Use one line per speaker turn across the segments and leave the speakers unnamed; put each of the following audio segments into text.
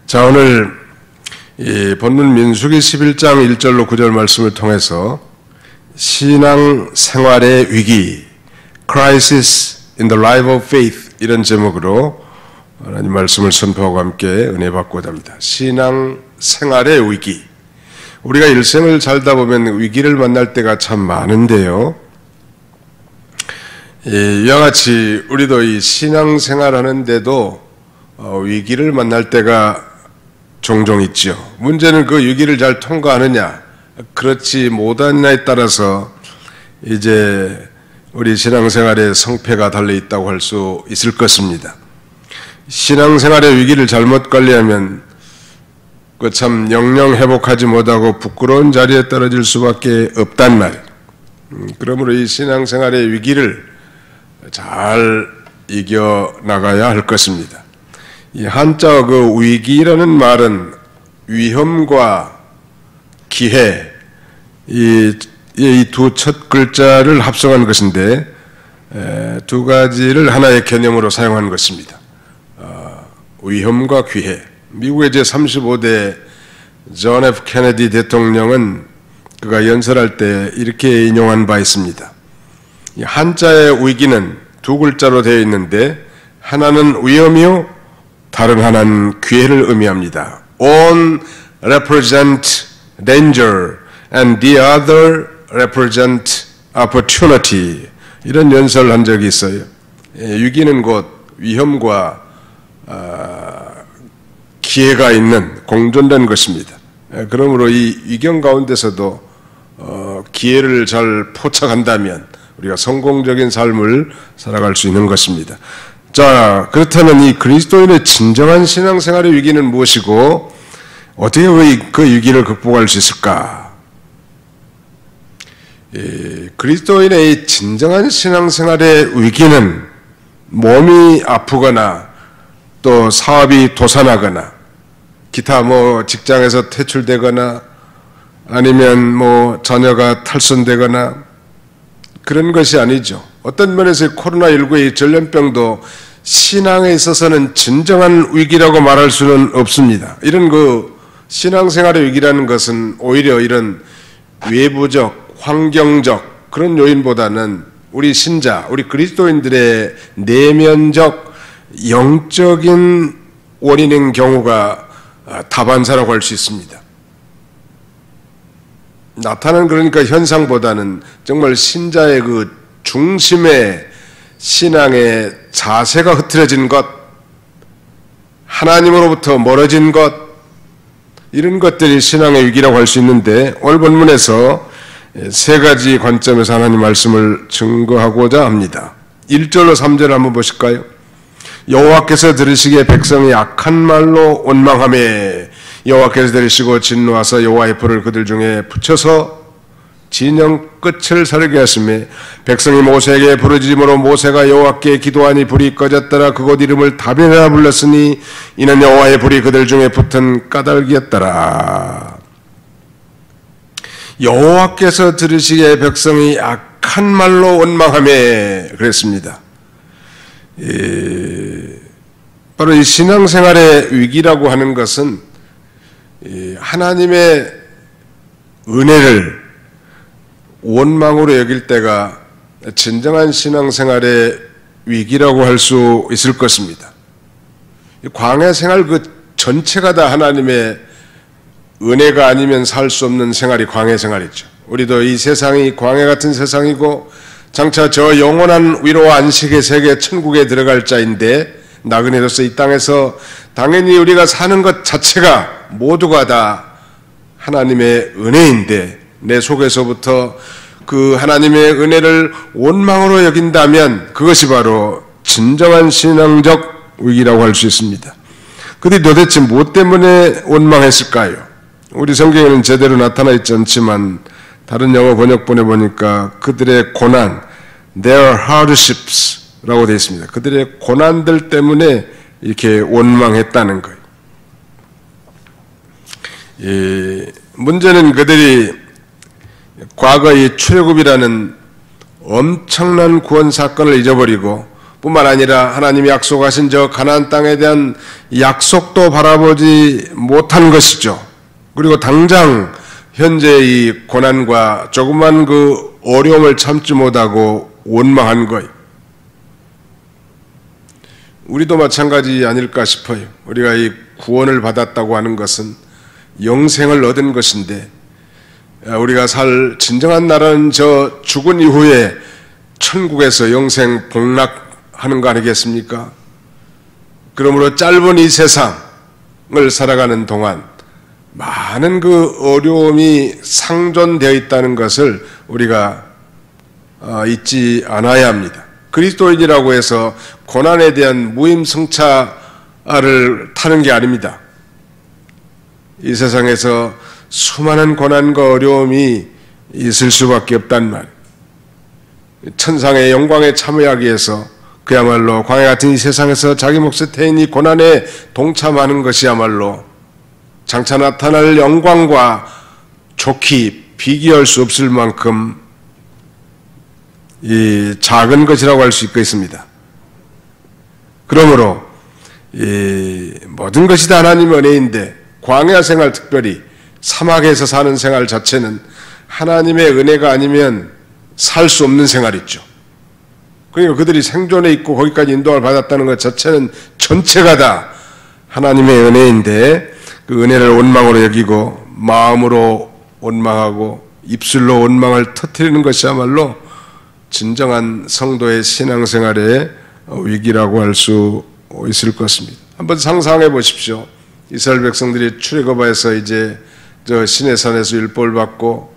자, 오늘 이 본문 민수기 11장 1절로 9절 말씀을 통해서 신앙 생활의 위기, Crisis in the Life of Faith, 이런 제목으로 하나님 말씀을 선포하고 함께 은혜 받고자 합니다. 신앙 생활의 위기. 우리가 일생을 살다 보면 위기를 만날 때가 참 많은데요. 이와 같이 우리도 이 신앙 생활하는데도 위기를 만날 때가 종종 있죠. 문제는 그 위기를 잘 통과하느냐, 그렇지 못하느냐에 따라서 이제 우리 신앙생활의 성패가 달려있다고 할 수 있을 것입니다. 신앙생활의 위기를 잘못 관리하면 그 참 영영 회복하지 못하고 부끄러운 자리에 떨어질 수밖에 없단 말이에요. 그러므로 이 신앙생활의 위기를 잘 이겨나가야 할 것입니다. 이 한자 그 위기라는 말은 위험과 기회, 이 두 첫 글자를 합성한 것인데 두 가지를 하나의 개념으로 사용한 것입니다. 위험과 기회. 미국의 제35대 존 F 케네디 대통령은 그가 연설할 때 이렇게 인용한 바 있습니다. 이 한자의 위기는 두 글자로 되어 있는데 하나는 위험이요, 다른 하나는 기회를 의미합니다. One represent danger and the other represent opportunity. 이런 연설을 한 적이 있어요. 위기는 곧 위험과 기회가 있는 공존된 것입니다. 그러므로 이 위경 가운데서도 기회를 잘 포착한다면 우리가 성공적인 삶을 살아갈 수 있는 것입니다. 자, 그렇다면 이 그리스도인의 진정한 신앙생활의 위기는 무엇이고 어떻게 그 위기를 극복할 수 있을까? 그리스도인의 진정한 신앙생활의 위기는 몸이 아프거나 또 사업이 도산하거나 기타 직장에서 퇴출되거나 아니면 자녀가 탈선되거나 그런 것이 아니죠. 어떤 면에서 코로나19의 전염병도 신앙에 있어서는 진정한 위기라고 말할 수는 없습니다. 이런 신앙생활의 위기라는 것은 오히려 이런 외부적, 환경적 그런 요인보다는 우리 신자, 우리 그리스도인들의 내면적, 영적인 원인인 경우가 다반사라고 할 수 있습니다. 나타나는 그러니까 현상보다는 정말 신자의 그 중심의 신앙의 자세가 흐트러진 것, 하나님으로부터 멀어진 것, 이런 것들이 신앙의 위기라고 할 수 있는데 오늘 본문에서 세 가지 관점에서 하나님 말씀을 증거하고자 합니다. 1절로 3절 한번 보실까요? 여호와께서 들으시기에 백성이 악한 말로 원망하매 여호와께서 들으시고 진노하사 여호와의 불을 그들 중에 붙여서 진영 끝을 서르게 하시매 백성이 모세에게 부르짖음으로 모세가 여호와께 기도하니 불이 꺼졌더라. 그곳 이름을 다베라 불렀으니 이는 여호와의 불이 그들 중에 붙은 까닭이었더라. 여호와께서 들으시기에 백성이 악한 말로 원망하매 그랬습니다. 바로 이 신앙생활의 위기라고 하는 것은 하나님의 은혜를 원망으로 여길 때가 진정한 신앙생활의 위기라고 할 수 있을 것입니다. 광야 생활 그 전체가 다 하나님의 은혜가 아니면 살 수 없는 생활이 광야 생활이죠. 우리도 이 세상이 광야 같은 세상이고 장차 저 영원한 위로와 안식의 세계 천국에 들어갈 자인데 나그네로서 이 땅에서 당연히 우리가 사는 것 자체가 모두가 다 하나님의 은혜인데 내 속에서부터 그 하나님의 은혜를 원망으로 여긴다면 그것이 바로 진정한 신앙적 위기라고 할 수 있습니다. 그들이 도대체 무엇 때문에 원망했을까요? 우리 성경에는 제대로 나타나 있지 않지만 다른 영어 번역본에 보니까 그들의 고난, their hardships 라고 되어 있습니다. 그들의 고난들 때문에 이렇게 원망했다는 거예요. 문제는 그들이 과거의 출애굽이라는 엄청난 구원 사건을 잊어버리고 뿐만 아니라 하나님이 약속하신 저 가나안 땅에 대한 약속도 바라보지 못한 것이죠. 그리고 당장 현재의 고난과 조그만 그 어려움을 참지 못하고 원망한 거예요. 우리도 마찬가지 아닐까 싶어요. 우리가 이 구원을 받았다고 하는 것은 영생을 얻은 것인데, 우리가 살 진정한 나라는 저 죽은 이후에 천국에서 영생 복락하는 거 아니겠습니까? 그러므로 짧은 이 세상을 살아가는 동안 많은 그 어려움이 상존되어 있다는 것을 우리가 잊지 않아야 합니다. 그리스도인이라고 해서 고난에 대한 무임승차를 타는 게 아닙니다. 이 세상에서 수많은 고난과 어려움이 있을 수밖에 없단 말. 천상의 영광에 참여하기 위해서 그야말로 광야 같은 이 세상에서 자기 몫의 태인 이 고난에 동참하는 것이야말로 장차 나타날 영광과 좋기 비교할 수 없을 만큼 이 작은 것이라고 할 수 있겠습니다. 그러므로 이 모든 것이 다 하나님의 은혜인데, 광야 생활, 특별히 사막에서 사는 생활 자체는 하나님의 은혜가 아니면 살 수 없는 생활이죠. 그러니까 그들이 생존해 있고 거기까지 인도를 받았다는 것 자체는 전체가 다 하나님의 은혜인데, 그 은혜를 원망으로 여기고 마음으로 원망하고 입술로 원망을 터뜨리는 것이야말로 진정한 성도의 신앙생활의 위기라고 할 수 있을 것입니다. 한번 상상해 보십시오. 이스라엘 백성들이 출애굽에서 이제 저 시내산에서 율법을 받고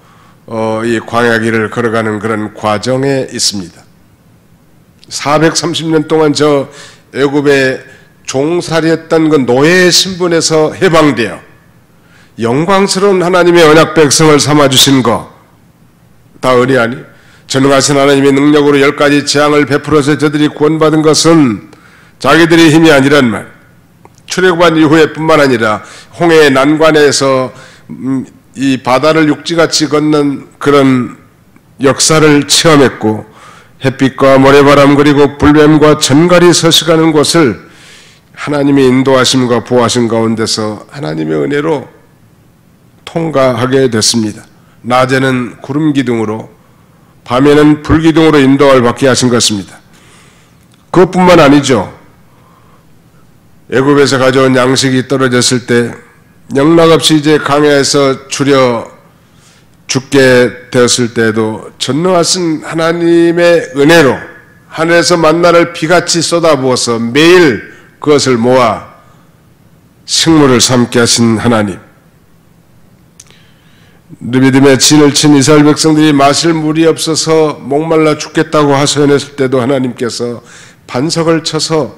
이 광야길을 걸어가는 그런 과정에 있습니다. 430년 동안 저 애굽에 종살이했던 그 노예의 신분에서 해방되어 영광스러운 하나님의 언약 백성을 삼아주신 거 다 은혜 아니? 전능하신 하나님의 능력으로 10가지 재앙을 베풀어서 저들이 구원받은 것은 자기들의 힘이 아니란 말. 출애굽한 이후에 뿐만 아니라 홍해의 난관에서 이 바다를 육지같이 걷는 그런 역사를 체험했고, 햇빛과 모래바람 그리고 불뱀과 전갈이 서식하는 곳을 하나님의 인도하심과 보호하심 가운데서 하나님의 은혜로 통과하게 됐습니다. 낮에는 구름 기둥으로, 밤에는 불 기둥으로 인도를 받게 하신 것입니다. 그것뿐만 아니죠. 애굽에서 가져온 양식이 떨어졌을 때 영락없이 이제 강야에서 줄여 죽게 되었을 때도 전능하신 하나님의 은혜로 하늘에서 만나를 비같이 쏟아부어서 매일 그것을 모아 식물을 삼게 하신 하나님. 르비딤에 진을 친 이스라엘 백성들이 마실 물이 없어서 목말라 죽겠다고 하소연했을 때도 하나님께서 반석을 쳐서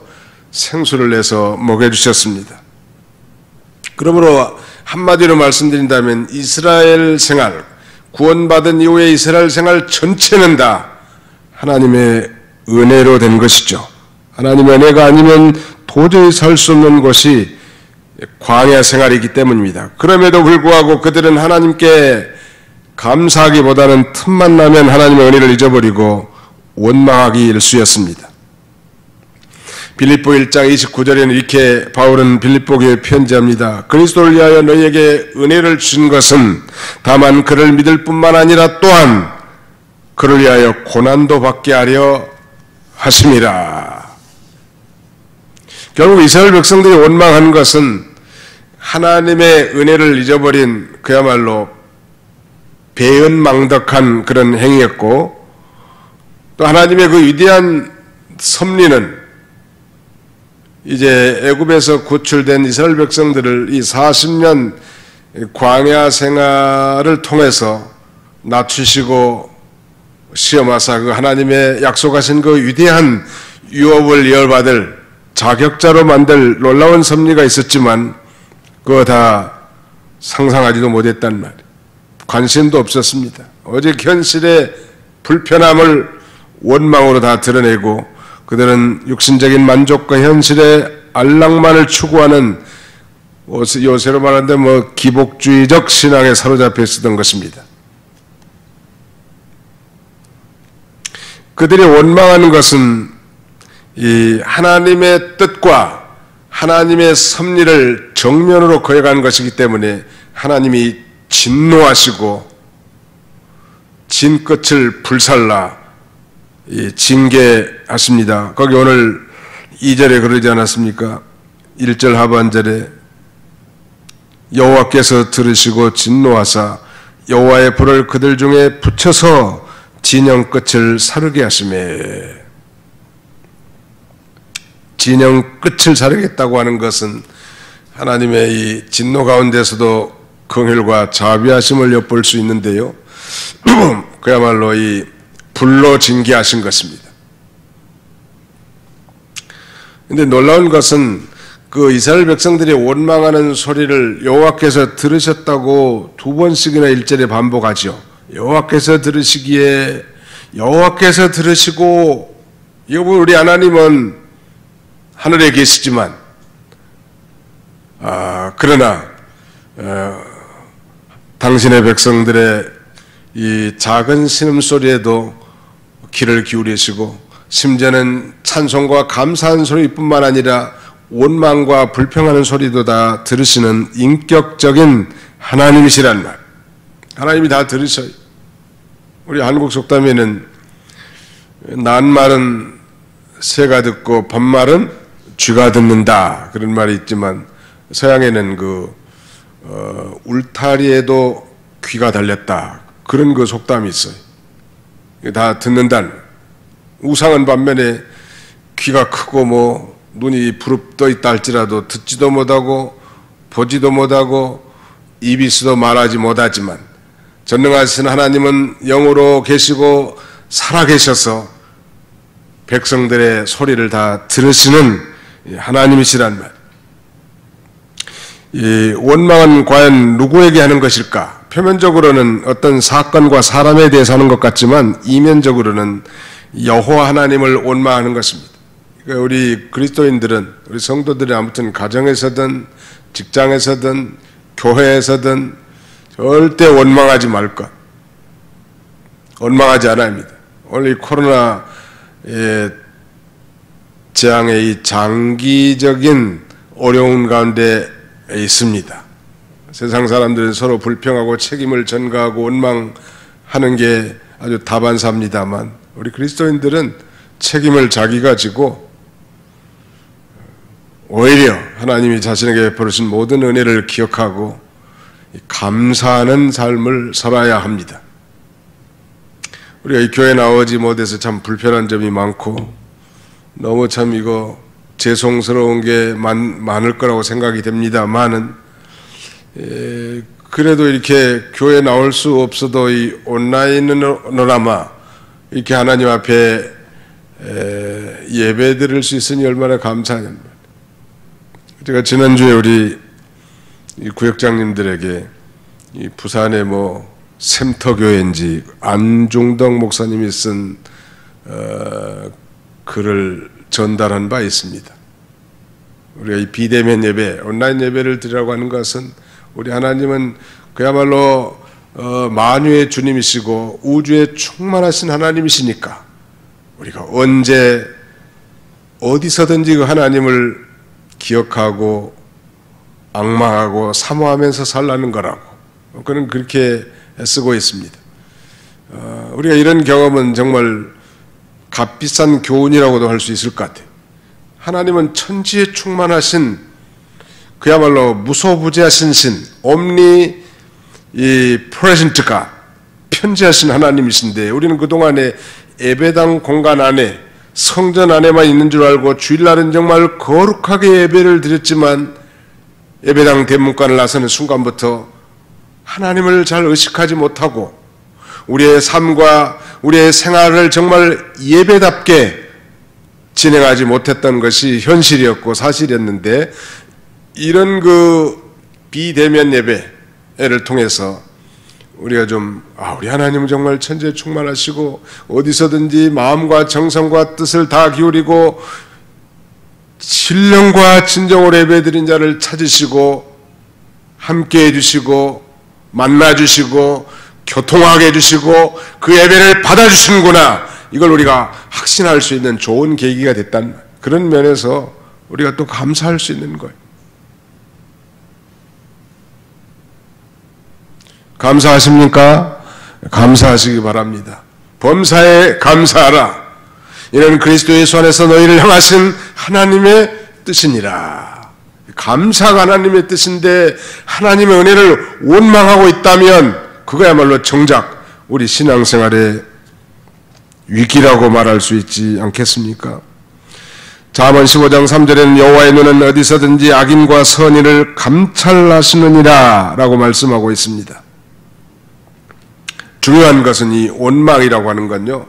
생수를 내서 먹여주셨습니다. 그러므로 한마디로 말씀드린다면 이스라엘 생활, 구원받은 이후의 이스라엘 생활 전체는 다 하나님의 은혜로 된 것이죠. 하나님의 은혜가 아니면 도저히 살 수 없는 것이 광야 생활이기 때문입니다. 그럼에도 불구하고 그들은 하나님께 감사하기보다는 틈만 나면 하나님의 은혜를 잊어버리고 원망하기 일쑤였습니다. 빌립보 1장 29절에는 이렇게 바울은 빌립보 교회에 편지합니다. 그리스도를 위하여 너희에게 은혜를 주신 것은 다만 그를 믿을 뿐만 아니라 또한 그를 위하여 고난도 받게 하려 하심이라. 결국 이스라엘 백성들이 원망한 것은 하나님의 은혜를 잊어버린 그야말로 배은망덕한 그런 행위였고, 또 하나님의 그 위대한 섭리는 이제 애굽에서 구출된 이스라엘 백성들을 이 40년 광야 생활을 통해서 낮추시고 시험하사 그 하나님의 약속하신 그 위대한 유업을 이어받을 자격자로 만들 놀라운 섭리가 있었지만 그거 다 상상하지도 못했단 말이에요. 관심도 없었습니다. 오직 현실의 불편함을 원망으로 다 드러내고 그들은 육신적인 만족과 현실의 안락만을 추구하는 요새로 말하는데 기복주의적 신앙에 사로잡혀 있었던 것입니다. 그들이 원망하는 것은 이 하나님의 뜻과 하나님의 섭리를 정면으로 거역한 것이기 때문에 하나님이 진노하시고 진 끝을 불살라 징계하십니다. 거기 오늘 2절에 그러지 않았습니까? 1절 하반절에 여호와께서 들으시고 진노하사 여호와의 불을 그들 중에 붙여서 진영 끝을 사르게 하시매. 진영 끝을 사르겠다고 하는 것은 하나님의 이 진노 가운데서도 긍휼과 자비하심을 엿볼 수 있는데요. 그야말로 이 불로 징계하신 것입니다. 그런데 놀라운 것은 그 이스라엘 백성들이 원망하는 소리를 여호와께서 들으셨다고 두 번씩이나 1절에 반복하죠. 여호와께서 들으시기에, 여호와께서 들으시고, 여러분 우리 하나님은 하늘에 계시지만 그러나 당신의 백성들의 이 작은 신음소리에도 귀를 기울이시고 심지어는 찬송과 감사한 소리뿐만 아니라 원망과 불평하는 소리도 다 들으시는 인격적인 하나님이시란 말. 하나님이 다 들으셔요. 우리 한국 속담에는 낱말은 새가 듣고 반말은 쥐가 듣는다 그런 말이 있지만 서양에는 울타리에도 귀가 달렸다 그런 그 속담이 있어요. 다 듣는다는. 우상은 반면에 귀가 크고 뭐 눈이 부릅떠 있다 할지라도 듣지도 못하고 보지도 못하고 입이 있어도 말하지 못하지만 전능하신 하나님은 영으로 계시고 살아계셔서 백성들의 소리를 다 들으시는 하나님이시란 말. 이 원망은 과연 누구에게 하는 것일까? 표면적으로는 어떤 사건과 사람에 대해서 하는 것 같지만 이면적으로는 여호와 하나님을 원망하는 것입니다. 그러니까 우리 그리스도인들은, 우리 성도들이 아무튼 가정에서든 직장에서든 교회에서든 절대 원망하지 말 것. 원망하지 않아야 합니다. 오늘 이 코로나 재앙의 이 장기적인 어려운 가운데 있습니다. 세상 사람들은 서로 불평하고 책임을 전가하고 원망하는 게 아주 다반사입니다만 우리 그리스도인들은 책임을 자기가 지고 오히려 하나님이 자신에게 베푸신 모든 은혜를 기억하고 감사하는 삶을 살아야 합니다. 우리가 이 교회 나오지 못해서 참 불편한 점이 많고 너무 참 이거 죄송스러운 게 많을 거라고 생각이 됩니다만은 그래도 이렇게 교회 나올 수 없어도 이 온라인으로나마 이렇게 하나님 앞에 예배 드릴 수 있으니 얼마나 감사하냐. 제가 지난주에 우리 이 구역장님들에게 이 부산의 뭐 샘터교회인지 안중덕 목사님이 쓴 글을 전달한 바 있습니다. 우리가 이 비대면 예배, 온라인 예배를 드리라고 하는 것은 우리 하나님은 그야말로 만유의 주님이시고 우주에 충만하신 하나님이시니까 우리가 언제 어디서든지 그 하나님을 기억하고 앙망하고 사모하면서 살라는 거라고 그는 그렇게 쓰고 있습니다. 우리가 이런 경험은 정말 값비싼 교훈이라고도 할 수 있을 것 같아요. 하나님은 천지에 충만하신 그야말로 무소부재하신 신, 옴니 이 프레젠트가 편지하신 하나님이신데 우리는 그동안에 예배당 공간 안에 성전 안에만 있는 줄 알고 주일날은 정말 거룩하게 예배를 드렸지만 예배당 대문간을 나서는 순간부터 하나님을 잘 의식하지 못하고 우리의 삶과 우리의 생활을 정말 예배답게 진행하지 못했던 것이 현실이었고 사실이었는데 이런 그 비대면 예배를 통해서 우리가 좀 우리 하나님은 정말 천지에 충만하시고 어디서든지 마음과 정성과 뜻을 다 기울이고 신령과 진정으로 예배드린 자를 찾으시고 함께 해주시고 만나주시고 교통하게 해주시고 그 예배를 받아주시는구나 이걸 우리가 확신할 수 있는 좋은 계기가 됐단 그런 면에서 우리가 또 감사할 수 있는 거예요. 감사하십니까? 감사하시기 바랍니다. 범사에 감사하라. 이는 그리스도 예수 안에서 너희를 향하신 하나님의 뜻이니라. 감사가 하나님의 뜻인데 하나님의 은혜를 원망하고 있다면 그거야말로 정작 우리 신앙생활의 위기라고 말할 수 있지 않겠습니까? 잠언 15장 3절에는 여호와의 눈은 어디서든지 악인과 선인을 감찰하시느니라 라고 말씀하고 있습니다. 중요한 것은 이 원망이라고 하는 건요,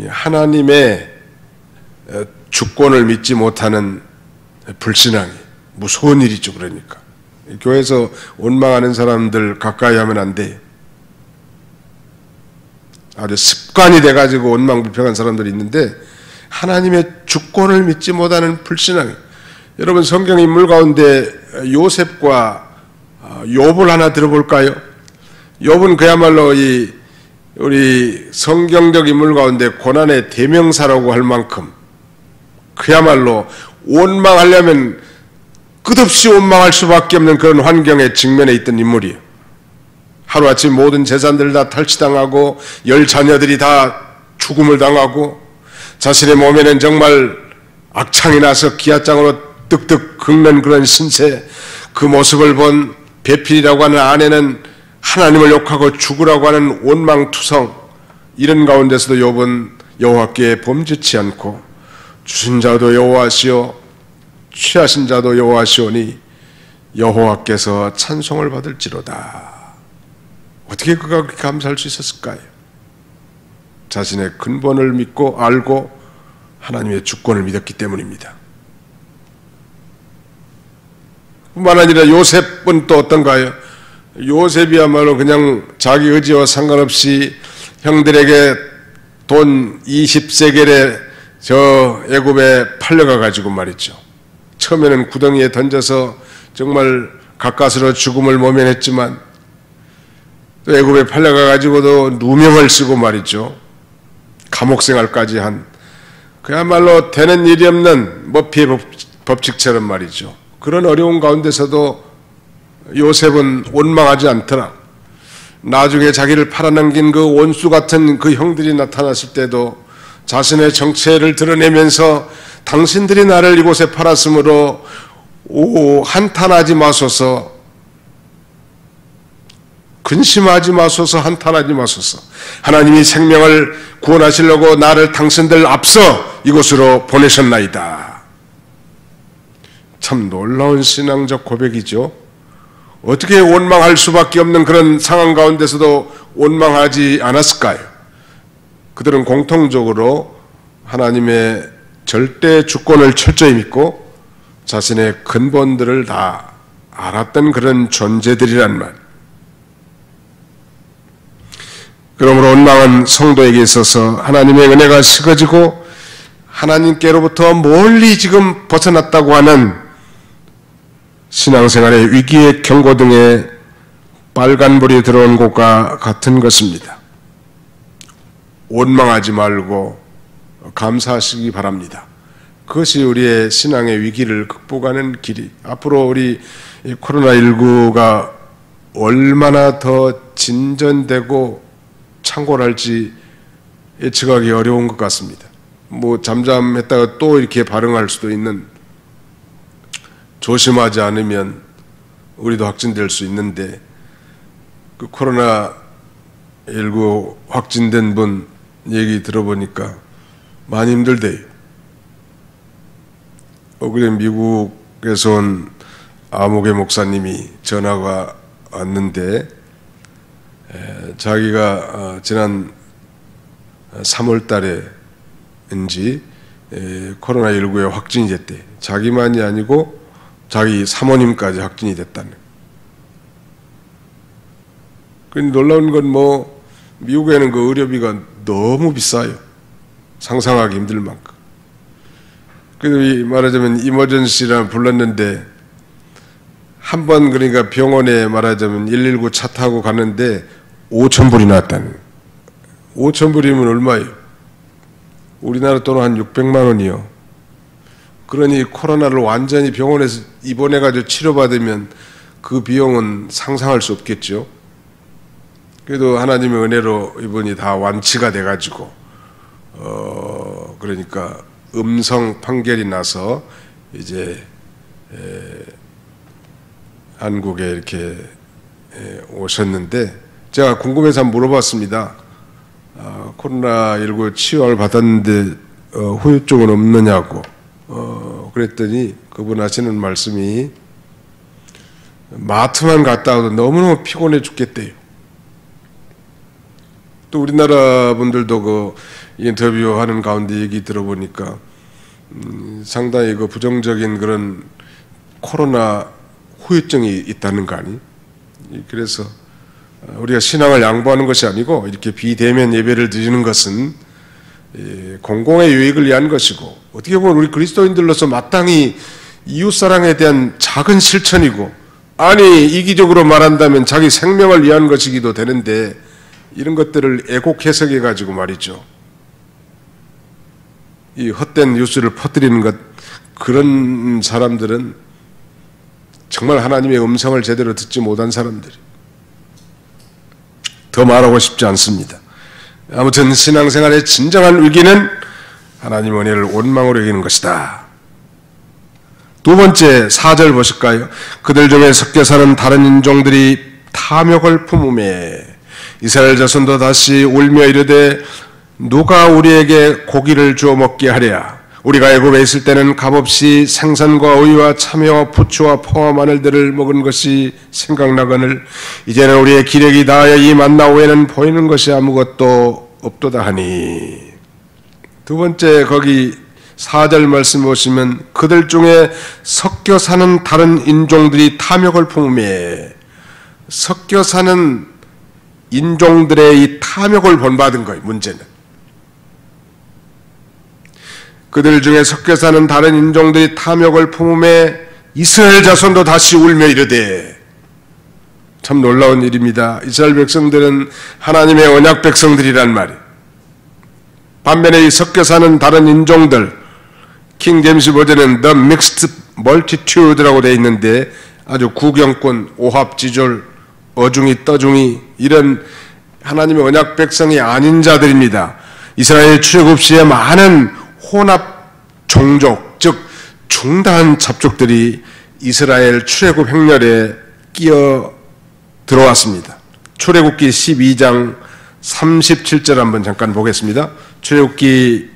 하나님의 주권을 믿지 못하는 불신앙이 무서운 일이죠. 그러니까 교회에서 원망하는 사람들 가까이 하면 안 돼요. 아주 습관이 돼가지고 원망불평한 사람들이 있는데 하나님의 주권을 믿지 못하는 불신앙이, 여러분 성경 인물 가운데 요셉과 욥을 하나 들어볼까요? 욥은 그야말로 우리 성경적 인물 가운데 고난의 대명사라고 할 만큼 그야말로 원망하려면 끝없이 원망할 수밖에 없는 그런 환경에 직면해 있던 인물이에요. 하루아침 모든 재산들 다 탈취당하고 10자녀들이 다 죽음을 당하고 자신의 몸에는 정말 악창이 나서 기아장으로 뜩뜩 긁는 그런 신세, 그 모습을 본 배필이라고 하는 아내는 하나님을 욕하고 죽으라고 하는 원망투성, 이런 가운데서도 욥은 여호와께 범죄치 않고 주신 자도 여호와시오 취하신 자도 여호와시오니 여호와께서 찬송을 받을지로다. 어떻게 그가 그렇게 감사할 수 있었을까요? 자신의 근본을 믿고 알고 하나님의 주권을 믿었기 때문입니다. 뿐만 아니라 요셉은 또 어떤가요? 요셉이야말로 그냥 자기 의지와 상관없이 형들에게 돈 20세겔에 저 애굽에 팔려가 가지고 말이죠. 처음에는 구덩이에 던져서 정말 가까스로 죽음을 모면했지만 또 애굽에 팔려가 가지고도 누명을 쓰고 말이죠. 감옥 생활까지 한, 그야말로 되는 일이 없는 머피의 법칙처럼 말이죠. 그런 어려운 가운데서도 요셉은 원망하지 않더라. 나중에 자기를 팔아넘긴 그 원수 같은 그 형들이 나타났을 때도 자신의 정체를 드러내면서 당신들이 나를 이곳에 팔았으므로 한탄하지 마소서, 근심하지 마소서, 한탄하지 마소서. 하나님이 생명을 구원하시려고 나를 당신들 앞서 이곳으로 보내셨나이다. 참 놀라운 신앙적 고백이죠. 어떻게 원망할 수밖에 없는 그런 상황 가운데서도 원망하지 않았을까요? 그들은 공통적으로 하나님의 절대 주권을 철저히 믿고 자신의 근본들을 다 알았던 그런 존재들이란 말. 그러므로 원망은 성도에게 있어서 하나님의 은혜가 식어지고 하나님께로부터 멀리 지금 벗어났다고 하는 신앙생활의 위기의 경고등에 빨간불이 들어온 것과 같은 것입니다. 원망하지 말고 감사하시기 바랍니다. 그것이 우리의 신앙의 위기를 극복하는 길이, 앞으로 우리 코로나19가 얼마나 더 진전되고 창궐할지 예측하기 어려운 것 같습니다. 잠잠했다가 또 이렇게 발응할 수도 있는, 조심하지 않으면 우리도 확진될 수 있는데, 그 코로나19 확진된 분 얘기 들어보니까 많이 힘들대요. 그래 미국에서 온 아무개 목사님이 전화가 왔는데, 자기가 지난 3월 달에인지 코로나19에 확진이 됐대. 자기만이 아니고 자기 사모님까지 확진이 됐다는. 근데 놀라운 건 미국에는 그 의료비가 너무 비싸요. 상상하기 힘들 만큼. 그래서 말하자면 이머전시라 불렀는데, 한 번 그러니까 병원에 말하자면 119 차 타고 가는데 5,000불이 나왔다는. 5,000불이면 얼마예요? 우리나라 돈은 한 600만 원이요. 그러니 코로나를 완전히 병원에서 입원해가지고 치료받으면 그 비용은 상상할 수 없겠죠. 그래도 하나님의 은혜로 이번이 다 완치가 돼가지고 그러니까 음성 판결이 나서 이제 한국에 이렇게 오셨는데 제가 궁금해서 한번 물어봤습니다. 코로나19 치료를 받았는데 후유증은 없느냐고. 그랬더니 그분 하시는 말씀이 마트만 갔다 와도 너무너무 피곤해 죽겠대요. 또 우리나라 분들도 그 인터뷰하는 가운데 얘기 들어보니까 상당히 그 부정적인 그런 코로나 후유증이 있다는 거 아니? 그래서 우리가 신앙을 양보하는 것이 아니고 이렇게 비대면 예배를 드리는 것은 공공의 유익을 위한 것이고 어떻게 보면 우리 그리스도인들로서 마땅히 이웃사랑에 대한 작은 실천이고 아니 이기적으로 말한다면 자기 생명을 위한 것이기도 되는데 이런 것들을 애곡 해석해 가지고 말이죠. 이 헛된 뉴스를 퍼뜨리는 것 그런 사람들은 정말 하나님의 음성을 제대로 듣지 못한 사람들이 더 말하고 싶지 않습니다. 아무튼 신앙생활의 진정한 위기는 하나님 은혜를 원망으로 여기는 것이다. 두 번째 4절 보실까요? 그들 중에 섞여 사는 다른 인종들이 탐욕을 품음에 이스라엘 자손도 다시 울며 이르되 누가 우리에게 고기를 주어 먹게 하랴. 우리가 애굽에 있을 때는 값없이 생선과 오이와 참외와 부추와 포와 마늘들을 먹은 것이 생각나거늘 이제는 우리의 기력이 다하여 이 만나 외에는 보이는 것이 아무것도 없도다 하니. 두 번째 거기 4절 말씀 보시면 그들 중에 섞여 사는 다른 인종들이 탐욕을 품음에 섞여 사는 인종들의 이 탐욕을 본받은 거예요. 문제는 그들 중에 섞여 사는 다른 인종들이 탐욕을 품음에 이스라엘 자손도 다시 울며 이르되. 참 놀라운 일입니다. 이스라엘 백성들은 하나님의 언약 백성들이란 말이에요. 반면에 이 섞여 사는 다른 인종들, 킹 제임스 버전은 The Mixed Multitude라고 되어 있는데 아주 구경꾼, 오합지졸, 어중이 떠중이 이런 하나님의 언약 백성이 아닌 자들입니다. 이스라엘 출애굽 시에 많은 혼합 종족, 즉 중다한 잡족들이 이스라엘 출애굽 행렬에 끼어 들어왔습니다. 출애굽기 12장 37절 한번 잠깐 보겠습니다. 출애굽기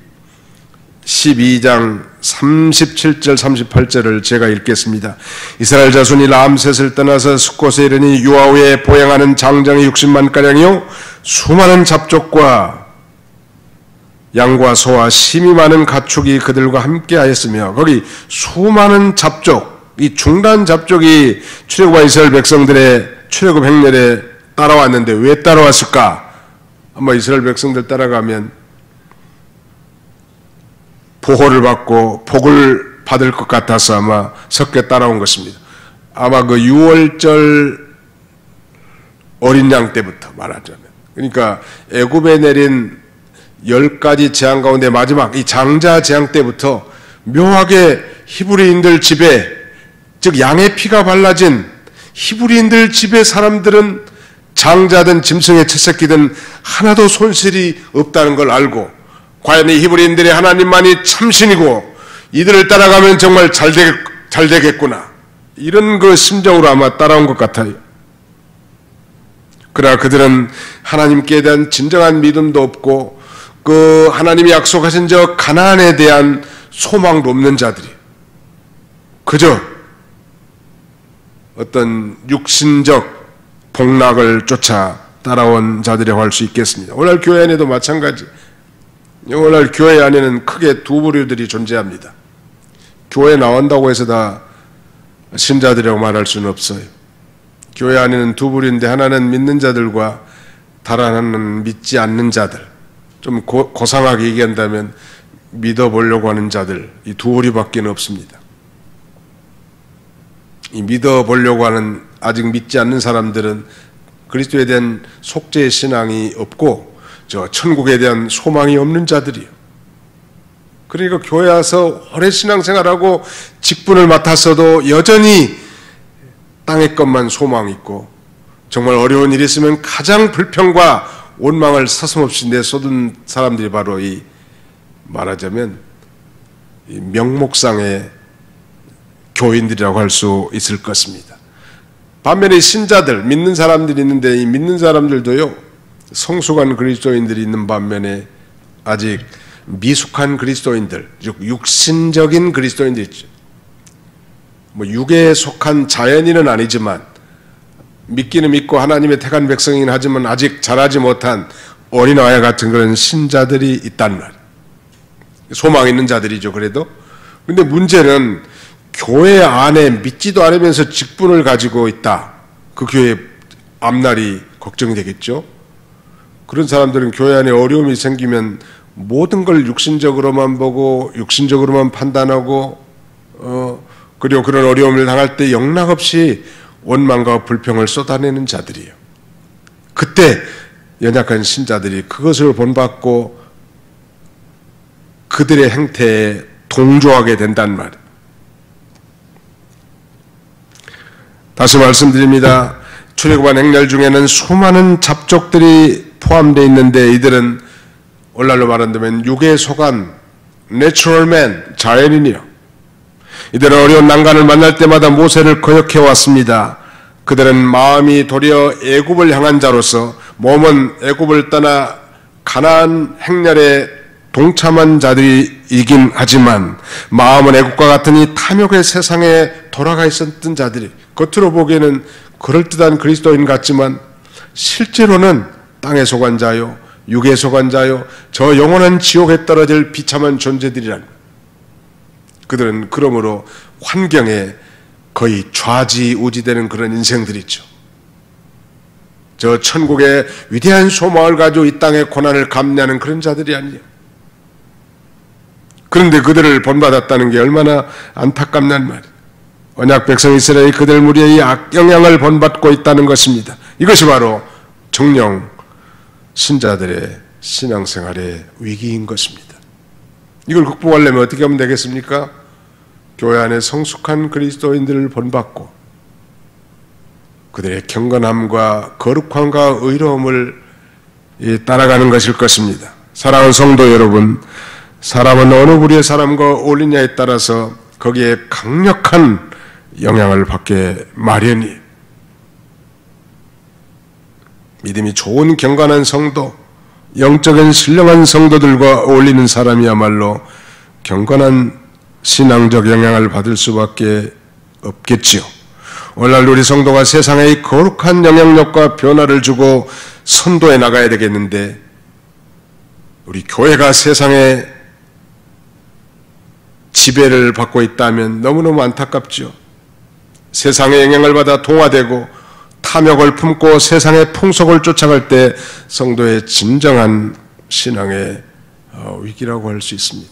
12장 37절 38절을 제가 읽겠습니다. 이스라엘 자손이 람셋을 떠나서 숫곳에 이르니 유아후에 보행하는 장정이 60만 가량이요 수많은 잡족과 양과 소와 심히 많은 가축이 그들과 함께 하였으며 거기 수많은 잡족, 이 중단 잡족이 출애굽한 이스라엘 백성들의 출애굽 행렬에 따라왔는데 왜 따라왔을까? 아마 이스라엘 백성들 따라가면 보호를 받고 복을 받을 것 같아서 아마 섞여 따라온 것입니다. 아마 그 6월절 어린 양 때부터 말하자면 그러니까 애굽에 내린 10가지 재앙 가운데 마지막 이 장자 재앙 때부터 묘하게 히브리인들 집에 즉 양의 피가 발라진 히브리인들 집의 사람들은 장자든 짐승의 첫 새끼든 하나도 손실이 없다는 걸 알고 과연 이 히브리인들의 하나님만이 참신이고 이들을 따라가면 정말 잘 되겠구나 이런 그 심정으로 아마 따라온 것 같아요. 그러나 그들은 하나님께 대한 진정한 믿음도 없고 그 하나님이 약속하신 저 가나안에 대한 소망도 없는 자들이 그저 어떤 육신적 복락을 쫓아 따라온 자들이라고 할 수 있겠습니다. 오늘 교회 안에도 마찬가지. 오늘 교회 안에는 크게 두 부류들이 존재합니다. 교회 나온다고 해서 다 신자들이라고 말할 수는 없어요. 교회 안에는 두 부류인데 하나는 믿는 자들과 다른 하나는 믿지 않는 자들. 좀 고상하게 얘기한다면 믿어보려고 하는 자들 이 두 부류밖에 없습니다. 이 믿어보려고 하는 아직 믿지 않는 사람들은 그리스도에 대한 속죄의 신앙이 없고 저 천국에 대한 소망이 없는 자들이요. 그러니까 교회 와서 오래 신앙생활하고 직분을 맡았어도 여전히 땅의 것만 소망 있고 정말 어려운 일이 있으면 가장 불평과 원망을 서슴없이 내쏟은 사람들이 바로 이 말하자면 이 명목상의 교인들이라고 할 수 있을 것입니다. 반면에 신자들, 믿는 사람들이 있는데 이 믿는 사람들도요, 성숙한 그리스도인들이 있는 반면에 아직 미숙한 그리스도인들, 즉 육신적인 그리스도인들이 있죠. 뭐 육에 속한 자연인은 아니지만 믿기는 믿고 하나님의 택한 백성이긴 하지만 아직 자라지 못한 어린아이 같은 그런 신자들이 있단 말이에요. 소망 있는 자들이죠, 그래도. 근데 문제는 교회 안에 믿지도 않으면서 직분을 가지고 있다. 그 교회 앞날이 걱정이 되겠죠. 그런 사람들은 교회 안에 어려움이 생기면 모든 걸 육신적으로만 보고 육신적으로만 판단하고 그리고 그런 어려움을 당할 때 영락없이 원망과 불평을 쏟아내는 자들이에요. 그때 연약한 신자들이 그것을 본받고 그들의 행태에 동조하게 된단 말이에요. 다시 말씀드립니다. 출애굽한 행렬 중에는 수많은 잡족들이 포함되어 있는데 이들은 오늘날로 말한다면 육에 속한 내추럴 맨, 자연인이요. 이들은 어려운 난관을 만날 때마다 모세를 거역해 왔습니다. 그들은 마음이 도리어 애굽을 향한 자로서 몸은 애굽을 떠나 가나안 행렬에 동참한 자들이긴 하지만 마음은 애굽과 같으니 탐욕의 세상에 돌아가 있었던 자들이 겉으로 보기에는 그럴듯한 그리스도인 같지만 실제로는 땅에 속한 자요, 육에 속한 자요, 저 영원한 지옥에 떨어질 비참한 존재들이란. 그들은 그러므로 환경에 거의 좌지우지되는 그런 인생들이죠. 저 천국의 위대한 소망을 가지고 이 땅의 고난을 감내하는 그런 자들이 아니에요. 그런데 그들을 본받았다는 게 얼마나 안타깝단 말이에요. 언약 백성 이스라엘이 그들 무리의 이 악영향을 본받고 있다는 것입니다. 이것이 바로 정령 신자들의 신앙생활의 위기인 것입니다. 이걸 극복하려면 어떻게 하면 되겠습니까? 교회 안에 성숙한 그리스도인들을 본받고 그들의 경건함과 거룩함과 의로움을 따라가는 것일 것입니다. 사랑하는 성도 여러분, 사람은 어느 부류의 사람과 어울리냐에 따라서 거기에 강력한 영향을 받게 마련이. 믿음이 좋은 경건한 성도, 영적인 신령한 성도들과 어울리는 사람이야말로 경건한 신앙적 영향을 받을 수밖에 없겠지요. 오늘날 우리 성도가 세상에 거룩한 영향력과 변화를 주고 선도해 나가야 되겠는데 우리 교회가 세상에 지배를 받고 있다면 너무너무 안타깝죠. 세상의 영향을 받아 동화되고 탐욕을 품고 세상의 풍속을 쫓아갈 때 성도의 진정한 신앙의 위기라고 할 수 있습니다.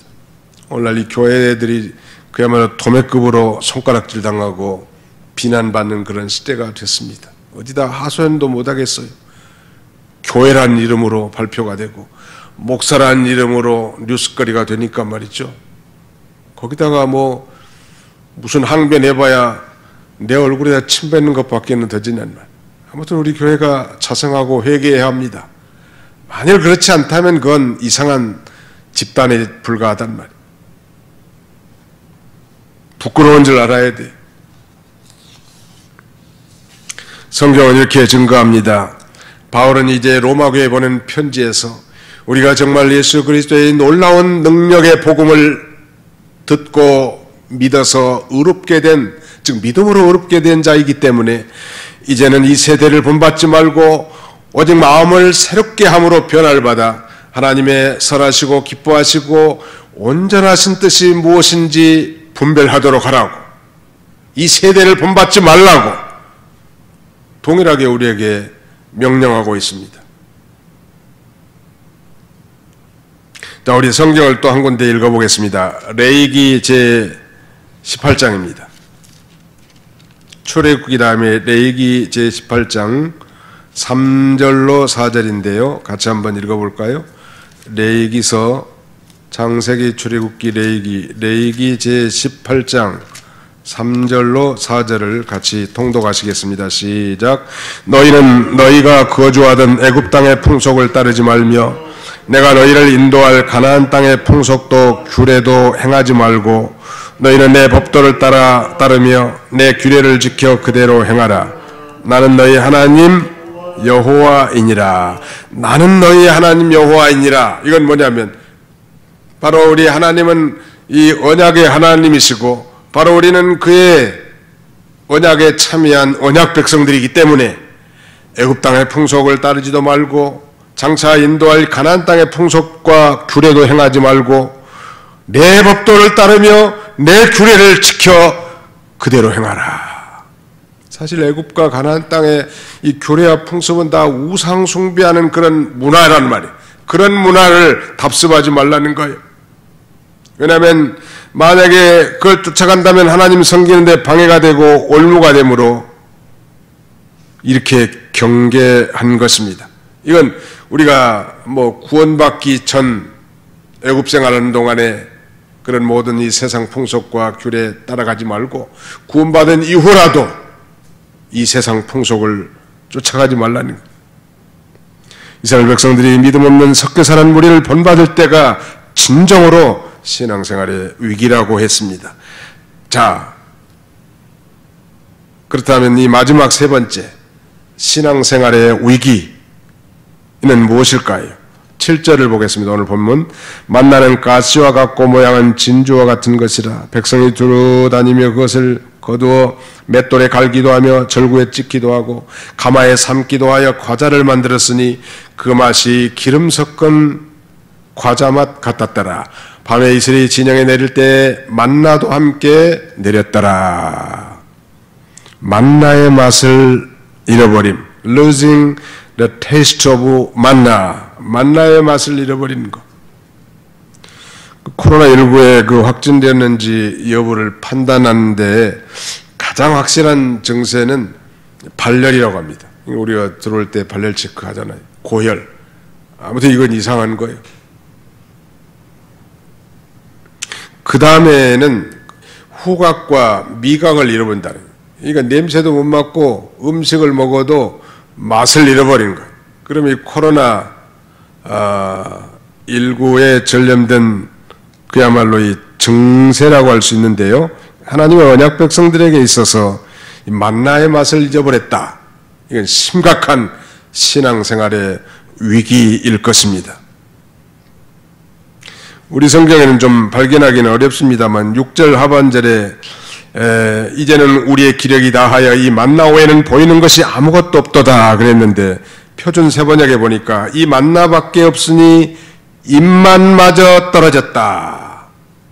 오늘날 이 교회들이 그야말로 도매급으로 손가락질 당하고 비난받는 그런 시대가 됐습니다. 어디다 하소연도 못하겠어요. 교회란 이름으로 발표가 되고 목사란 이름으로 뉴스거리가 되니까 말이죠. 거기다가 뭐 무슨 항변해봐야 내 얼굴에다 침 뱉는 것밖에는 되지는 말. 아무튼 우리 교회가 자성하고 회개해야 합니다. 만일 그렇지 않다면 그건 이상한 집단에 불과하단 말이에요. 부끄러운 줄 알아야 돼. 성경은 이렇게 증거합니다. 바울은 이제 로마교회에 보낸 편지에서 우리가 정말 예수 그리스도의 놀라운 능력의 복음을 듣고 믿어서 의롭게 된, 즉 믿음으로 의롭게 된 자이기 때문에 이제는 이 세대를 본받지 말고 오직 마음을 새롭게 함으로 변화를 받아 하나님의 선하시고 기뻐하시고 온전하신 뜻이 무엇인지 분별하도록 하라고, 이 세대를 본받지 말라고 동일하게 우리에게 명령하고 있습니다. 자, 우리 성경을 또 한 군데 읽어보겠습니다. 레위기 제 18장입니다. 출애굽기 다음에 레위기 제 18장 3절로 4절인데요. 같이 한번 읽어볼까요? 레위기서 창세기 출애굽기 레위기 제18장 3절로 4절을 같이 통독하시겠습니다. 시작. 너희는 너희가 거주하던 애굽 땅의 풍속을 따르지 말며 내가 너희를 인도할 가나안 땅의 풍속도 규례도 행하지 말고 너희는 내 법도를 따르며 내 규례를 지켜 그대로 행하라. 나는 너희 하나님 여호와이니라. 나는 너희 하나님 여호와이니라. 이건 뭐냐면 바로 우리 하나님은 이 언약의 하나님이시고 바로 우리는 그의 언약에 참여한 언약 백성들이기 때문에 애굽 땅의 풍속을 따르지도 말고 장차 인도할 가나안 땅의 풍속과 규례도 행하지 말고 내 법도를 따르며 내 규례를 지켜 그대로 행하라. 사실 애굽과 가나안 땅의 이 규례와 풍습은 다 우상 숭배하는 그런 문화란 말이에요. 그런 문화를 답습하지 말라는 거예요. 왜냐하면 만약에 그걸 쫓아간다면 하나님 섬기는데 방해가 되고 올무가 되므로 이렇게 경계한 것입니다. 이건 우리가 구원받기 전 애굽 생활하는 동안에 그런 모든 이 세상 풍속과 규례 따라가지 말고 구원받은 이후라도 이 세상 풍속을 쫓아가지 말라는 거예요. 이스라엘 백성들이 믿음 없는 섞여사는 무리를 본받을 때가 진정으로 신앙생활의 위기라고 했습니다. 자, 그렇다면 이 마지막 세 번째 신앙생활의 위기는 무엇일까요? 7절을 보겠습니다. 오늘 본문. 만나는 가시와 같고 모양은 진주와 같은 것이라 백성이 두루 다니며 그것을 거두어 맷돌에 갈기도 하며 절구에 찍기도 하고 가마에 삶기도 하여 과자를 만들었으니 그 맛이 기름 섞은 과자 맛 같았더라. 밤에 이슬이 진영에 내릴 때 만나도 함께 내렸더라. 만나의 맛을 잃어버림. Losing the taste of manna. 만나의 맛을 잃어버리는 것. 코로나19에 그 확진되었는지 여부를 판단하는데 가장 확실한 증세는 발열이라고 합니다. 우리가 들어올 때 발열 체크 하잖아요. 고열. 아무튼 이건 이상한 거예요. 그 다음에는 후각과 미각을 잃어버린다는 거예요. 그러니까 냄새도 못 맡고 음식을 먹어도 맛을 잃어버리는 거예요. 그럼 이 코로나19에 전염된 그야말로 이 증세라고 할 수 있는데요. 하나님의 언약 백성들에게 있어서 이 만나의 맛을 잊어버렸다. 이건 심각한 신앙생활의 위기일 것입니다. 우리 성경에는 좀 발견하기는 어렵습니다만 6절 하반절에 이제는 우리의 기력이 다하여 이 만나 외에는 보이는 것이 아무것도 없도다 그랬는데 표준 세번역에 보니까 이 만나밖에 없으니 입맛마저 떨어졌다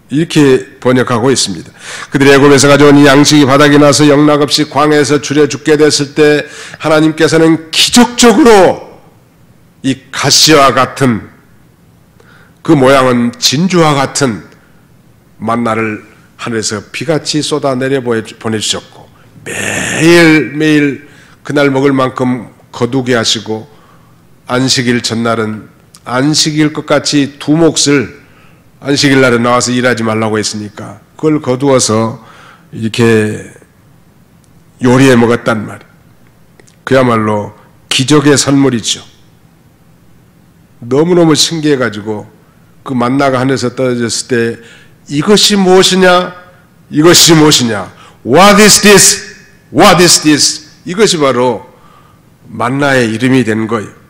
이렇게 번역하고 있습니다. 그들이 애굽에서 가져온 이 양식이 바닥이 나서 영락없이 광야에서 줄여 죽게 됐을 때 하나님께서는 기적적으로 이 가시와 같은 그 모양은 진주와 같은 만나를 하늘에서 비같이 쏟아내려 보내주셨고 매일매일 그날 먹을 만큼 거두게 하시고 안식일 전날은 안식일 것 같이 두 몫을 안식일 날에 나와서 일하지 말라고 했으니까 그걸 거두어서 이렇게 요리해 먹었단 말이에요. 그야말로 기적의 선물이죠. 너무너무 신기해가지고 그 만나가 하늘에서 떨어졌을 때 이것이 무엇이냐? 이것이 무엇이냐? What is this? What is this? 이것이 바로 만나의 이름이 된 거예요.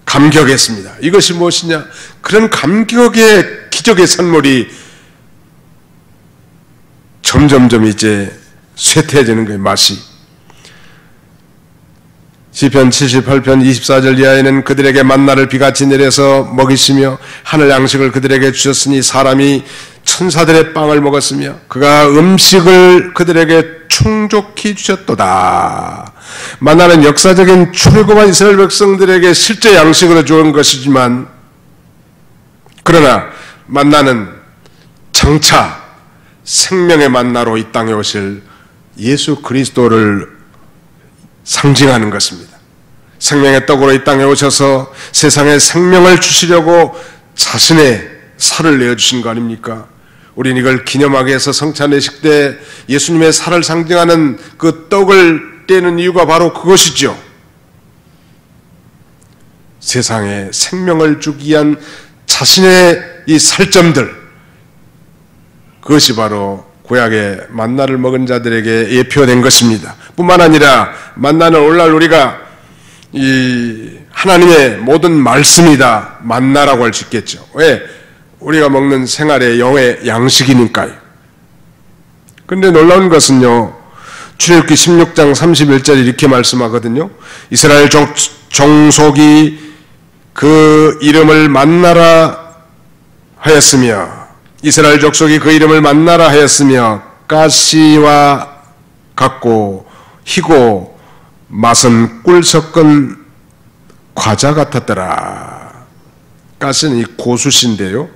감격했습니다. 이것이 무엇이냐? 그런 감격의 기적의 선물이 점점점 이제 쇠퇴해지는 거예요. 맛이. 시편 78편 24절 이하에는 그들에게 만나를 비같이 내려서 먹이시며 하늘 양식을 그들에게 주셨으니 사람이 천사들의 빵을 먹었으며 그가 음식을 그들에게 충족히 주셨도다. 만나는 역사적인 출애굽한 이스라엘 백성들에게 실제 양식으로 주은 것이지만 그러나 만나는 장차 생명의 만나로 이 땅에 오실 예수 그리스도를 상징하는 것입니다. 생명의 떡으로 이 땅에 오셔서 세상에 생명을 주시려고 자신의 살을 내어주신 거 아닙니까? 우리는 이걸 기념하기 위해서 성찬의식 때 예수님의 살을 상징하는 그 떡을 떼는 이유가 바로 그것이죠. 세상에 생명을 주기 위한 자신의 이 살점들, 그것이 바로 구약의 만나를 먹은 자들에게 예표된 것입니다. 뿐만 아니라 만나는 오늘날 우리가 이 하나님의 모든 말씀이다 만나라고 할 수 있겠죠. 왜? 우리가 먹는 생활의 영의 양식이니까요. 그런데 놀라운 것은요, 출애굽기 16장 31절에 이렇게 말씀하거든요. 이스라엘 종속이 그 이름을 만나라 하였으며, 이스라엘 족속이 그 이름을 만나라 하였으며, 가시와 같고 희고 맛은 꿀 섞은 과자 같았더라. 가시는 이 고수신데요,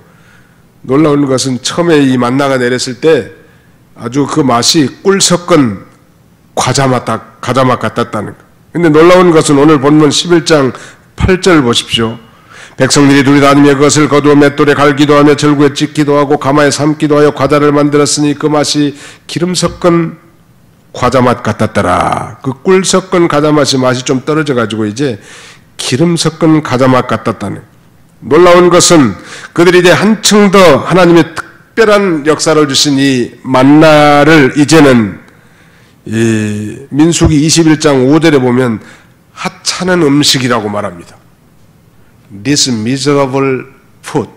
놀라운 것은 처음에 이 만나가 내렸을 때 아주 그 맛이 꿀 섞은 과자 맛 같았다는 것. 근데 놀라운 것은 오늘 본문 11장 8절 보십시오. 백성들이 둘이 다니며 그것을 거두어 맷돌에 갈기도 하며 절구에 찢기도 하고 가마에 삶기도 하여 과자를 만들었으니 그 맛이 기름 섞은 과자 맛 같았더라. 그 꿀 섞은 과자 맛이 좀 떨어져 가지고 이제 기름 섞은 과자 맛 같았다는 거예요. 놀라운 것은 그들이 이제 한층 더 하나님의 특별한 역사를 주신 이 만나를 이제는 이 민수기 21장 5절에 보면 하찮은 음식이라고 말합니다. This miserable food.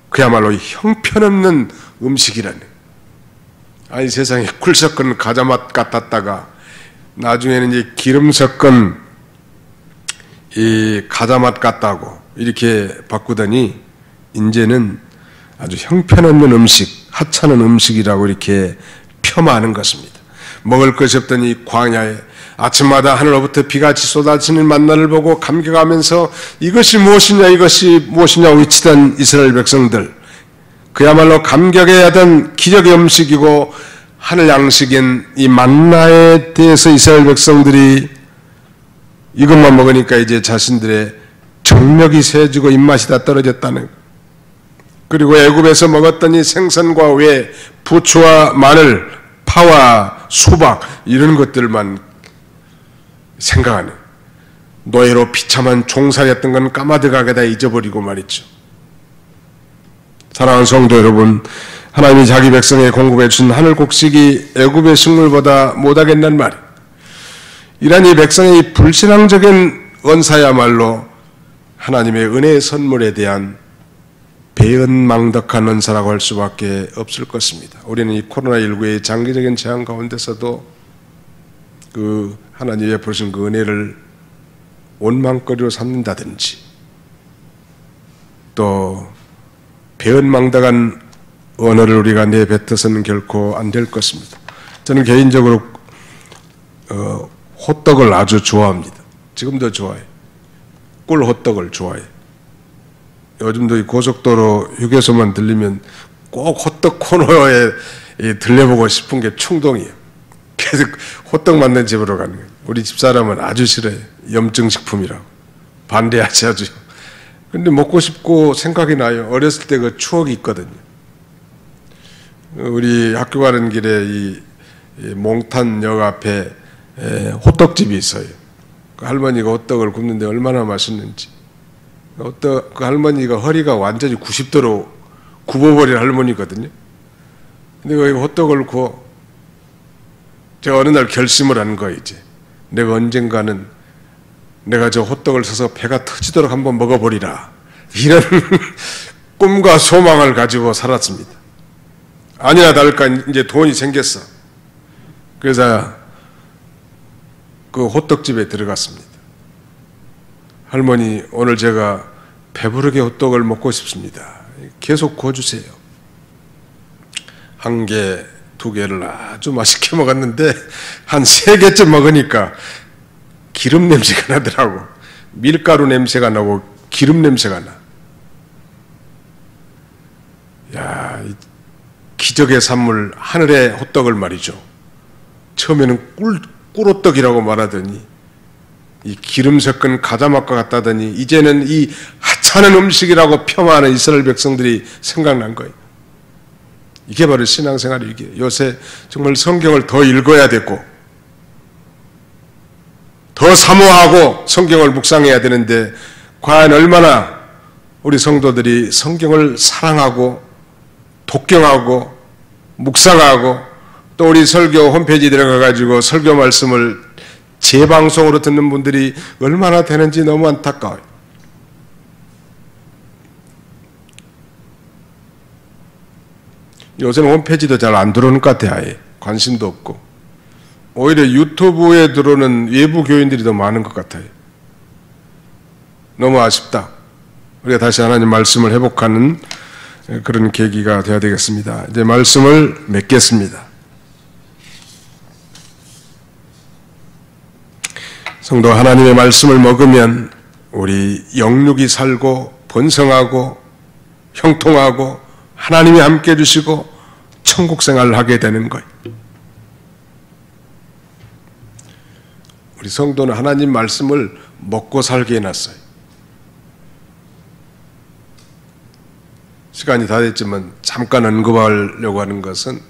그야말로 형편없는 음식이라네. 아니 세상에 꿀 섞은 과자 맛 같았다가 나중에는 이제 기름 섞은 이 과자 맛 같다고 이렇게 바꾸더니 이제는 아주 형편없는 음식, 하찮은 음식이라고 이렇게 폄하하는 것입니다. 먹을 것이 없던 이 광야에 아침마다 하늘로부터 비같이 쏟아지는 만나를 보고 감격하면서 이것이 무엇이냐 외치던 이스라엘 백성들, 그야말로 감격해야 하던 기적의 음식이고 하늘 양식인 이 만나에 대해서 이스라엘 백성들이 이것만 먹으니까 이제 자신들의 정력이 세지고 입맛이 다 떨어졌다는, 그리고 애굽에서 먹었던 이 생선과 외, 부추와 마늘, 파와 수박 이런 것들만 생각하는, 노예로 비참한 종살이였던 건 까마득하게 다 잊어버리고 말이죠. 사랑하는 성도 여러분, 하나님이 자기 백성에 공급해 주신 하늘 곡식이 애굽의 식물보다 못하겠단 말이에요. 이런 이 백성의 이 불신앙적인 언사야말로 하나님의 은혜의 선물에 대한 배은망덕한 은사라고 할 수밖에 없을 것입니다. 우리는 이 코로나19의 장기적인 재앙 가운데서도 그 하나님이 베푸신 그 은혜를 원망거리로 삼는다든지 또 배은망덕한 언어를 우리가 내뱉어서는 결코 안 될 것입니다. 저는 개인적으로 호떡을 아주 좋아합니다. 지금도 좋아해요. 꿀 호떡을 좋아해요. 요즘도 이 고속도로 휴게소만 들리면 꼭 호떡 코너에 들려보고 싶은 게 충동이에요. 계속 호떡 만든 집으로 가는 거예요. 우리 집사람은 아주 싫어요. 염증식품이라고. 반대하지 아주. 근데 먹고 싶고 생각이 나요. 어렸을 때 그 추억이 있거든요. 우리 학교 가는 길에 이 몽탄역 앞에 호떡집이 있어요. 그 할머니가 호떡을 굽는데 얼마나 맛있는지. 그 할머니가 허리가 완전히 90도로 굽어버린 할머니거든요. 근데 그 호떡을 구워. 제가 어느 날 결심을 한 거예요, 이제. 내가 언젠가는 내가 저 호떡을 사서 배가 터지도록 한번 먹어버리라. 이런 꿈과 소망을 가지고 살았습니다. 아니나 다를까 이제 돈이 생겼어. 그래서 그 호떡집에 들어갔습니다. 할머니, 오늘 제가 배부르게 호떡을 먹고 싶습니다. 계속 구워주세요. 한 개, 두 개를 아주 맛있게 먹었는데 한 3개쯤 먹으니까 기름 냄새가 나더라고. 밀가루 냄새가 나고 기름 냄새가 나. 야, 기적의 산물 하늘의 호떡을 말이죠. 처음에는 꿀호떡이라고 말하더니 이 기름 섞은 가자맛과 같다더니 이제는 이 하찮은 음식이라고 폄하하는 이스라엘 백성들이 생각난 거예요. 이게 바로 신앙생활의 위기예요. 요새 정말 성경을 더 읽어야 되고 더 사모하고 성경을 묵상해야 되는데 과연 얼마나 우리 성도들이 성경을 사랑하고 독경하고 묵상하고 또 우리 설교 홈페이지 들어가가지고 설교 말씀을 재방송으로 듣는 분들이 얼마나 되는지 너무 안타까워요. 요새는 홈페이지도 잘 안 들어오는 것 같아요. 아예 관심도 없고 오히려 유튜브에 들어오는 외부 교인들이 더 많은 것 같아요. 너무 아쉽다. 우리가 다시 하나님 말씀을 회복하는 그런 계기가 되어야 되겠습니다. 이제 말씀을 맺겠습니다. 성도, 하나님의 말씀을 먹으면 우리 영육이 살고 번성하고 형통하고 하나님이 함께 해주시고 천국 생활을 하게 되는 거예요. 우리 성도는 하나님 말씀을 먹고 살게 해놨어요. 시간이 다 됐지만 잠깐 언급하려고 하는 것은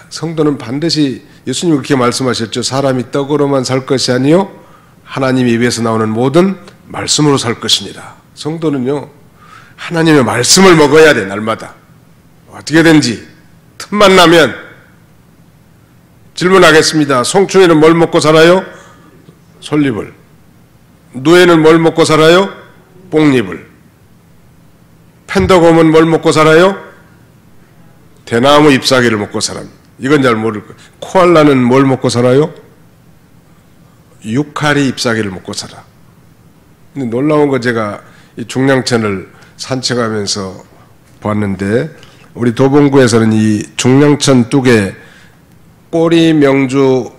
성도는 반드시 예수님이 그렇게 말씀하셨죠. 사람이 떡으로만 살 것이 아니요 하나님 입에서 나오는 모든 말씀으로 살 것이니라. 성도는요 하나님의 말씀을 먹어야 돼. 날마다 어떻게든지 틈만 나면. 질문하겠습니다. 송충이는 뭘 먹고 살아요? 솔잎을. 누에는 뭘 먹고 살아요? 뽕잎을. 펜더곰은 뭘 먹고 살아요? 대나무 잎사귀를 먹고 살아요. 이건 잘 모를 거예요. 코알라는 뭘 먹고 살아요? 유카리 잎사귀를 먹고 살아. 근데 놀라운 거 제가 이 중량천을 산책하면서 봤는데 우리 도봉구에서는 이 중량천 뚝에 꼬리명주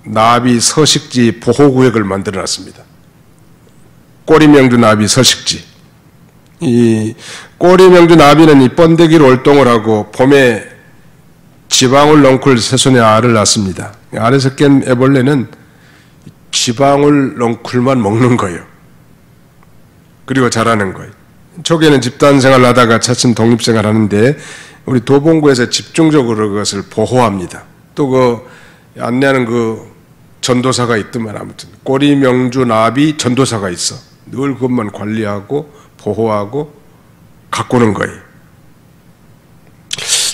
나비 서식지 보호구역을 만들어놨습니다. 꼬리명주 나비 서식지. 이 꼬리명주 나비는 이 번데기로 활동을 하고 봄에 지방울 넝쿨 새순의 알을 낳습니다. 알에서 깬 애벌레는 지방울 넝쿨만 먹는 거예요. 그리고 자라는 거예요. 초기에는 집단생활을 하다가 차츰 독립생활을 하는데 우리 도봉구에서 집중적으로 그것을 보호합니다. 또 그 안내하는 그 전도사가 있더만 아무튼 꼬리명주 나비 전도사가 있어. 늘 그것만 관리하고 보호하고 가꾸는 거예요.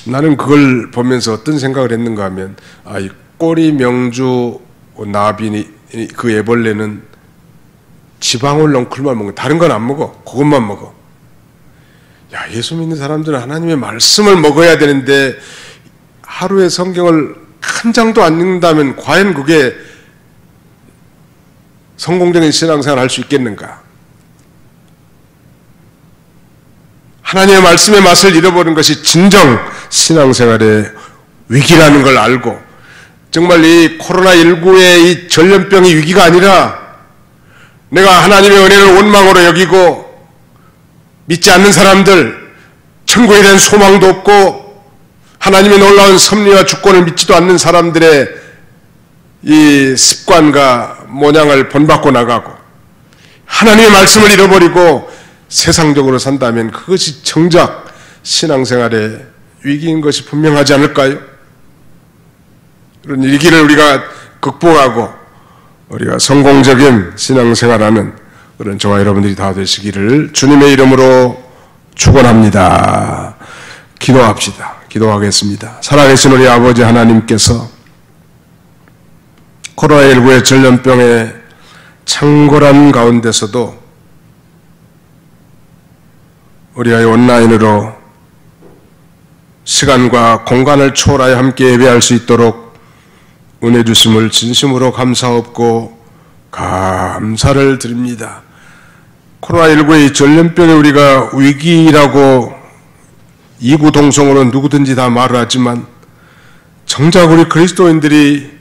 나는 그걸 보면서 어떤 생각을 했는가 하면 이 꼬리명주 나비 그 애벌레는 지방울 넝쿨만 먹어. 다른 건 안 먹어. 그것만 먹어. 야, 예수 믿는 사람들은 하나님의 말씀을 먹어야 되는데 하루에 성경을 한 장도 안 읽는다면 과연 그게 성공적인 신앙생활을 할 수 있겠는가? 하나님의 말씀의 맛을 잃어버린 것이 진정 신앙생활의 위기라는 걸 알고 정말 이 코로나19의 이 전염병이 위기가 아니라 내가 하나님의 은혜를 원망으로 여기고 믿지 않는 사람들, 천국에 대한 소망도 없고 하나님의 놀라운 섭리와 주권을 믿지도 않는 사람들의 이 습관과 모양을 본받고 나가고 하나님의 말씀을 잃어버리고 세상적으로 산다면 그것이 정작 신앙생활의 위기인 것이 분명하지 않을까요? 그런 위기를 우리가 극복하고 우리가 성공적인 신앙생활하는 그런 저와 여러분들이 다 되시기를 주님의 이름으로 축원합니다. 기도합시다. 기도하겠습니다. 살아계신 우리 아버지 하나님께서 코로나19의 전염병의 창궐한 가운데서도 우리가 온라인으로 시간과 공간을 초월하여 함께 예배할 수 있도록 은혜 주심을 진심으로 감사하고 감사를 드립니다. 코로나19의 전염병에 우리가 위기라고 이구동성으로 누구든지 다 말을 하지만 정작 우리 그리스도인들이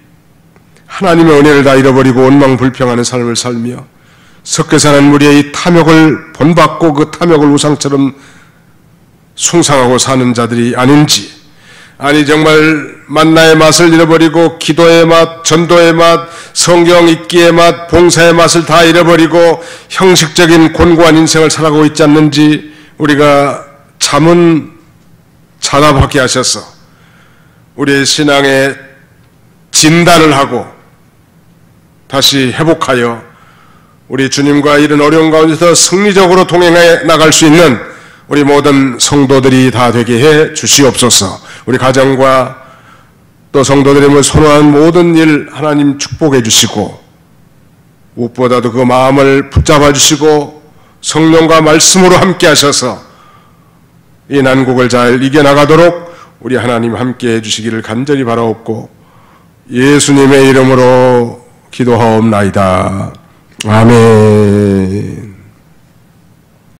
하나님의 은혜를 다 잃어버리고 원망불평하는 삶을 살며 섞여 사는 무리의 이 탐욕을 본받고 그 탐욕을 우상처럼 숭상하고 사는 자들이 아닌지 아니 정말 만나의 맛을 잃어버리고 기도의 맛, 전도의 맛, 성경 읽기의 맛, 봉사의 맛을 다 잃어버리고 형식적인 곤고한 인생을 살아가고 있지 않는지 우리가 잠은 자답하게 하셔서 우리의 신앙의 진단을 하고 다시 회복하여 우리 주님과 이런 어려운 가운데서 승리적으로 동행해 나갈 수 있는 우리 모든 성도들이 다 되게 해 주시옵소서. 우리 가정과 또 성도들임을 선호하는 모든 일 하나님 축복해 주시고 무엇보다도 그 마음을 붙잡아 주시고 성령과 말씀으로 함께 하셔서 이 난국을 잘 이겨나가도록 우리 하나님 함께 해주시기를 간절히 바라옵고 예수님의 이름으로 기도하옵나이다. 아멘.